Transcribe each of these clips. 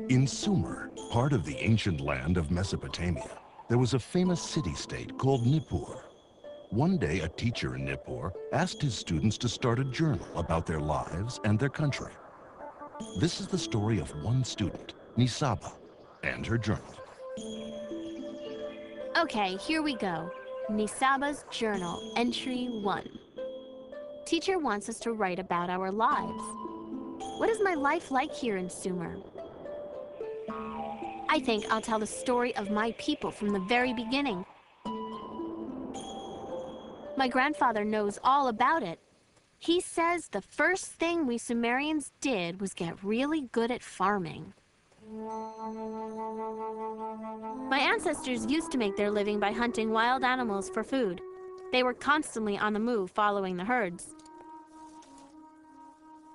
In Sumer, part of the ancient land of Mesopotamia, there was a famous city-state called Nippur. One day, a teacher in Nippur asked his students to start a journal about their lives and their country. This is the story of one student, Nisaba, and her journal. Okay, here we go. Nisaba's journal, entry 1. Teacher wants us to write about our lives. What is my life like here in Sumer? I think I'll tell the story of my people from the very beginning. My grandfather knows all about it. He says the first thing we Sumerians did was get really good at farming. My ancestors used to make their living by hunting wild animals for food. They were constantly on the move following the herds.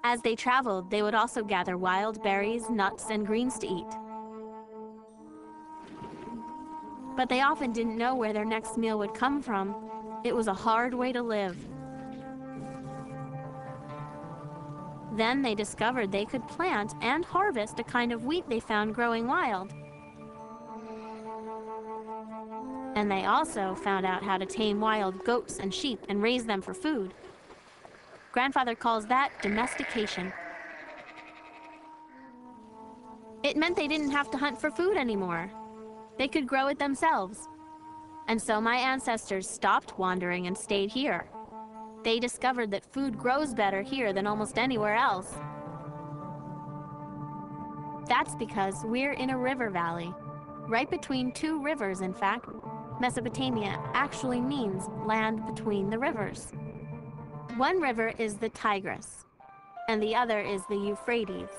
As they traveled, they would also gather wild berries, nuts, and greens to eat. But they often didn't know where their next meal would come from. It was a hard way to live. Then they discovered they could plant and harvest a kind of wheat they found growing wild. And they also found out how to tame wild goats and sheep and raise them for food. Grandfather calls that domestication. It meant they didn't have to hunt for food anymore. They could grow it themselves. And so my ancestors stopped wandering and stayed here. They discovered that food grows better here than almost anywhere else. That's because we're in a river valley, right between two rivers, in fact. Mesopotamia actually means land between the rivers. One river is the Tigris, and the other is the Euphrates.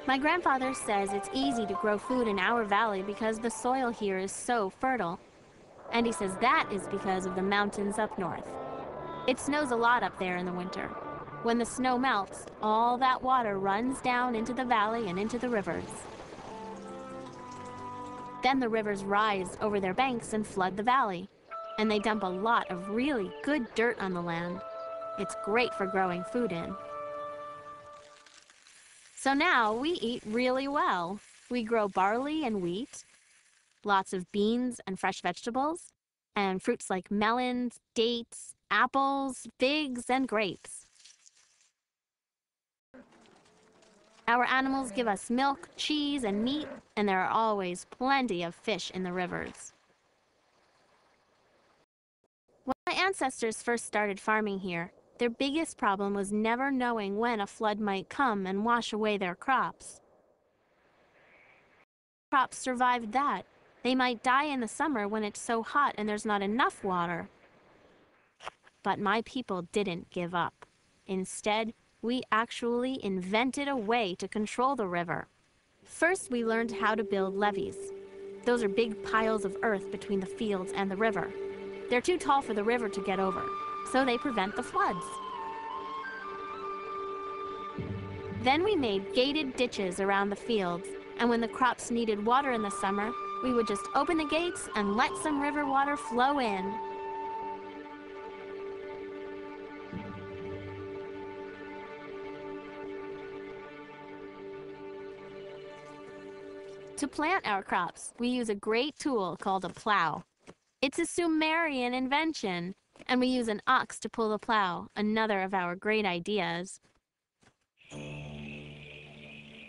My grandfather says it's easy to grow food in our valley because the soil here is so fertile. And he says that is because of the mountains up north. It snows a lot up there in the winter. When the snow melts, all that water runs down into the valley and into the rivers. Then the rivers rise over their banks and flood the valley. And they dump a lot of really good dirt on the land. It's great for growing food in. So now we eat really well. We grow barley and wheat, lots of beans and fresh vegetables, and fruits like melons, dates, apples, figs, and grapes. Our animals give us milk, cheese, and meat, and there are always plenty of fish in the rivers. When my ancestors first started farming here, their biggest problem was never knowing when a flood might come and wash away their crops. Crops survived that. They might die in the summer when it's so hot and there's not enough water. But my people didn't give up. Instead, we actually invented a way to control the river. First, we learned how to build levees. Those are big piles of earth between the fields and the river. They're too tall for the river to get over, so they prevent the floods. Then we made gated ditches around the fields, and when the crops needed water in the summer, we would just open the gates and let some river water flow in. To plant our crops, we use a great tool called a plow. It's a Sumerian invention, and we use an ox to pull the plow, another of our great ideas.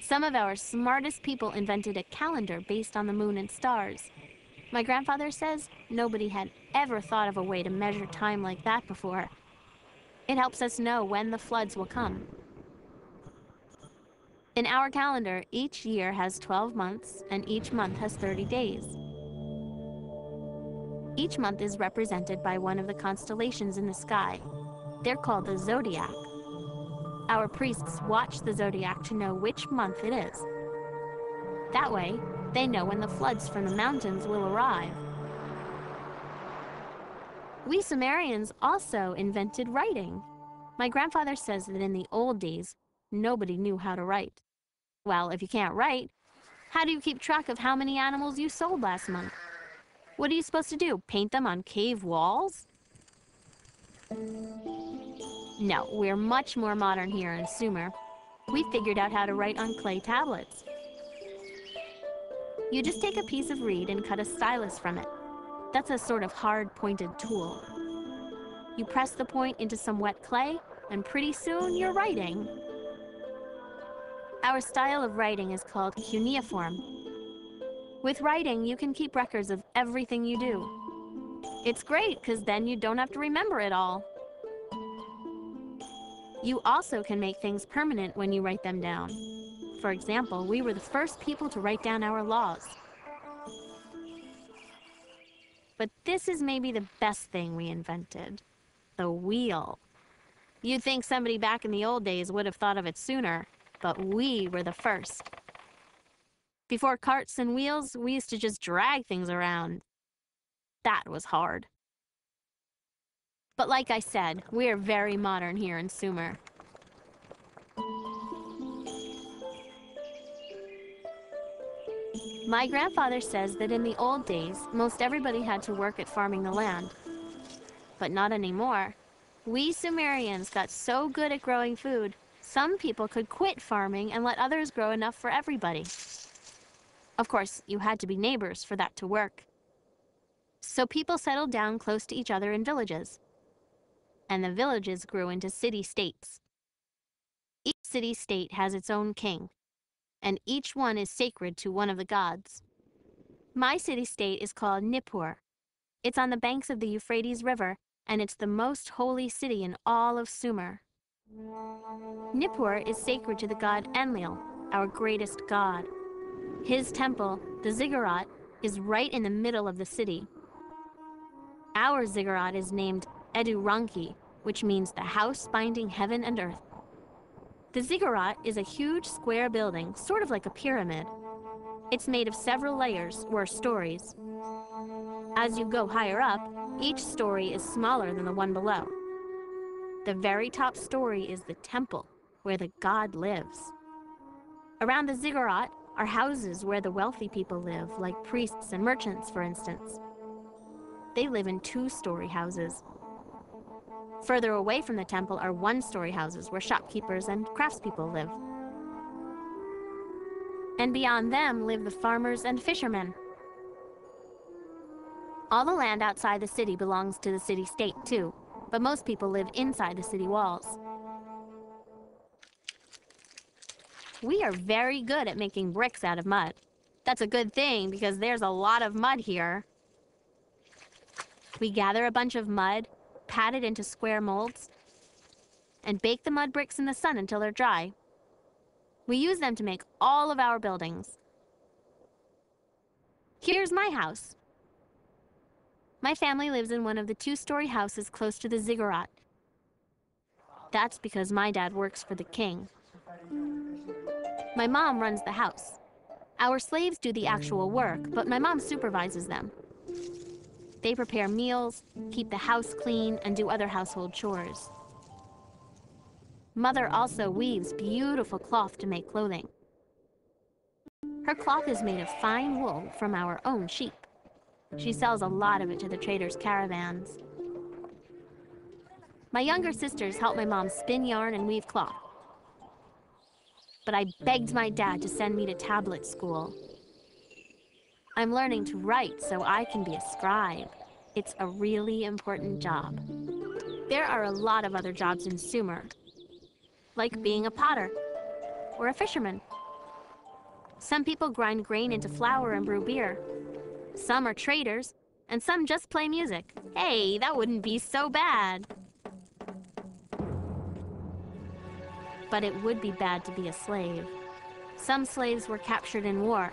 Some of our smartest people invented a calendar based on the moon and stars. My grandfather says nobody had ever thought of a way to measure time like that before. It helps us know when the floods will come. In our calendar, each year has 12 months, and each month has 30 days. Each month is represented by one of the constellations in the sky. They're called the zodiac. Our priests watch the zodiac to know which month it is. That way, they know when the floods from the mountains will arrive. We Sumerians also invented writing. My grandfather says that in the old days, nobody knew how to write. Well, if you can't write, how do you keep track of how many animals you sold last month? What are you supposed to do? Paint them on cave walls? No, we're much more modern here in Sumer. We figured out how to write on clay tablets. You just take a piece of reed and cut a stylus from it. That's a sort of hard pointed tool. You press the point into some wet clay, and pretty soon you're writing. Our style of writing is called cuneiform. With writing, you can keep records of everything you do. It's great because then you don't have to remember it all. You also can make things permanent when you write them down. For example, we were the first people to write down our laws. But this is maybe the best thing we invented: the wheel. You'd think somebody back in the old days would have thought of it sooner, but we were the first. Before carts and wheels, we used to just drag things around. That was hard. But like I said, we are very modern here in Sumer. My grandfather says that in the old days, most everybody had to work at farming the land. But not anymore. We Sumerians got so good at growing food, some people could quit farming and let others grow enough for everybody. Of course, you had to be neighbors for that to work. So people settled down close to each other in villages. And the villages grew into city-states. Each city-state has its own king, and each one is sacred to one of the gods. My city-state is called Nippur. It's on the banks of the Euphrates River, and it's the most holy city in all of Sumer. Nippur is sacred to the god Enlil, our greatest god. His temple, the ziggurat, is right in the middle of the city. Our ziggurat is named Eduranki, which means the house binding heaven and earth. The ziggurat is a huge square building, sort of like a pyramid. It's made of several layers, or stories. As you go higher up, each story is smaller than the one below. The very top story is the temple, where the god lives. Around the ziggurat are houses where the wealthy people live, like priests and merchants, for instance. They live in two-story houses. Further away from the temple are one-story houses where shopkeepers and craftspeople live. And beyond them live the farmers and fishermen. All the land outside the city belongs to the city-state too, but most people live inside the city walls. We are very good at making bricks out of mud. That's a good thing because there's a lot of mud here. We gather a bunch of mud, pat it into square molds, and bake the mud bricks in the sun until they're dry. We use them to make all of our buildings. Here's my house. My family lives in one of the two-story houses close to the ziggurat. That's because my dad works for the king. My mom runs the house. Our slaves do the actual work, but my mom supervises them. They prepare meals, keep the house clean, and do other household chores. Mother also weaves beautiful cloth to make clothing. Her cloth is made of fine wool from our own sheep. She sells a lot of it to the traders' caravans. My younger sisters help my mom spin yarn and weave cloth. But I begged my dad to send me to tablet school. I'm learning to write so I can be a scribe. It's a really important job. There are a lot of other jobs in Sumer, like being a potter or a fisherman. Some people grind grain into flour and brew beer. Some are traders, and some just play music. Hey, that wouldn't be so bad. But it would be bad to be a slave. Some slaves were captured in war,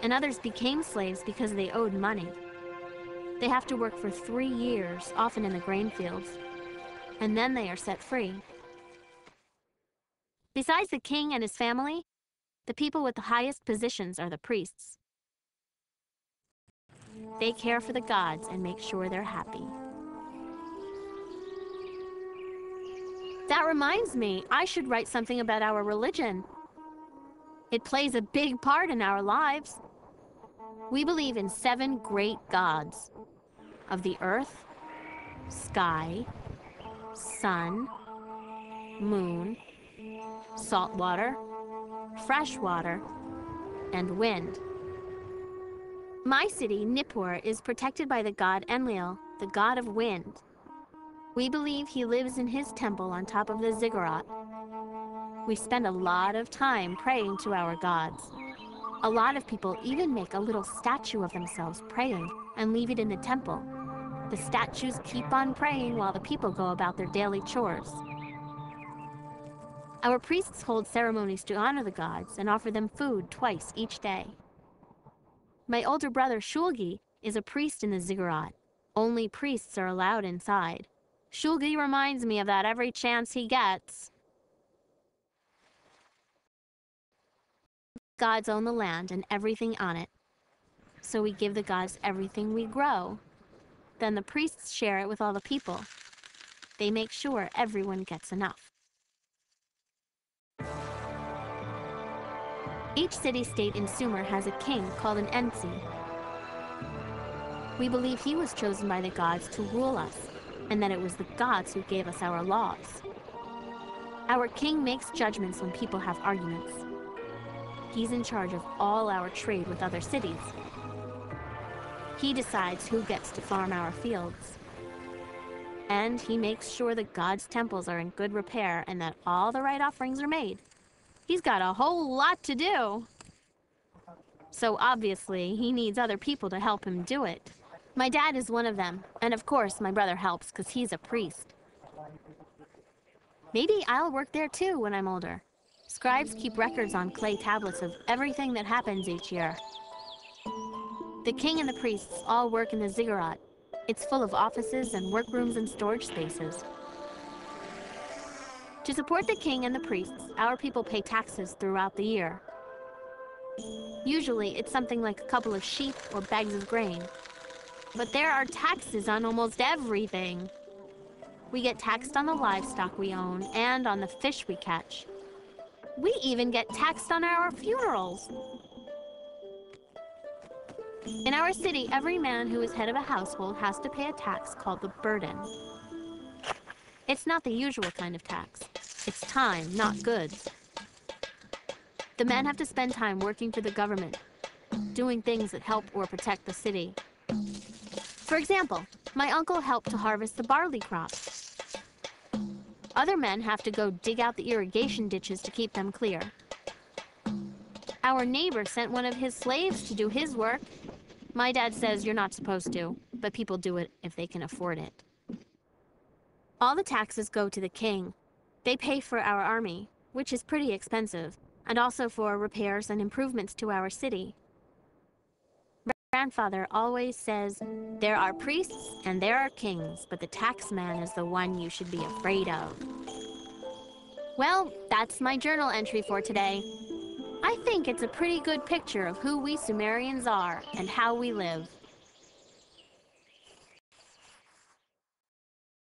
and others became slaves because they owed money. They have to work for 3 years, often in the grain fields, and then they are set free. Besides the king and his family, the people with the highest positions are the priests. They care for the gods and make sure they're happy. That reminds me, I should write something about our religion. It plays a big part in our lives. We believe in 7 great gods of the earth, sky, sun, moon, salt water, fresh water, and wind. My city, Nippur, is protected by the god Enlil, the god of wind. We believe he lives in his temple on top of the ziggurat. We spend a lot of time praying to our gods. A lot of people even make a little statue of themselves praying and leave it in the temple. The statues keep on praying while the people go about their daily chores. Our priests hold ceremonies to honor the gods and offer them food twice each day. My older brother Shulgi is a priest in the ziggurat. Only priests are allowed inside. Shulgi reminds me of that every chance he gets. Gods own the land and everything on it. So we give the gods everything we grow. Then the priests share it with all the people. They make sure everyone gets enough. Each city-state in Sumer has a king called an Ensi. We believe he was chosen by the gods to rule us, and that it was the gods who gave us our laws. Our king makes judgments when people have arguments. He's in charge of all our trade with other cities. He decides who gets to farm our fields. And he makes sure the gods' temples are in good repair and that all the right offerings are made. He's got a whole lot to do. So obviously, he needs other people to help him do it. My dad is one of them, and of course my brother helps because he's a priest. Maybe I'll work there too when I'm older. Scribes keep records on clay tablets of everything that happens each year. The king and the priests all work in the ziggurat. It's full of offices and workrooms and storage spaces. To support the king and the priests, our people pay taxes throughout the year. Usually, it's something like a couple of sheep or bags of grain. But there are taxes on almost everything. We get taxed on the livestock we own and on the fish we catch. We even get taxed on our funerals. In our city, every man who is head of a household has to pay a tax called the burden. It's not the usual kind of tax. It's time, not goods. The men have to spend time working for the government, doing things that help or protect the city. For example, my uncle helped to harvest the barley crop. Other men have to go dig out the irrigation ditches to keep them clear. Our neighbor sent one of his slaves to do his work. My dad says you're not supposed to, but people do it if they can afford it. All the taxes go to the king. They pay for our army, which is pretty expensive, and also for repairs and improvements to our city. Grandfather always says, there are priests and there are kings, but the tax man is the one you should be afraid of. Well, that's my journal entry for today. I think it's a pretty good picture of who we Sumerians are and how we live.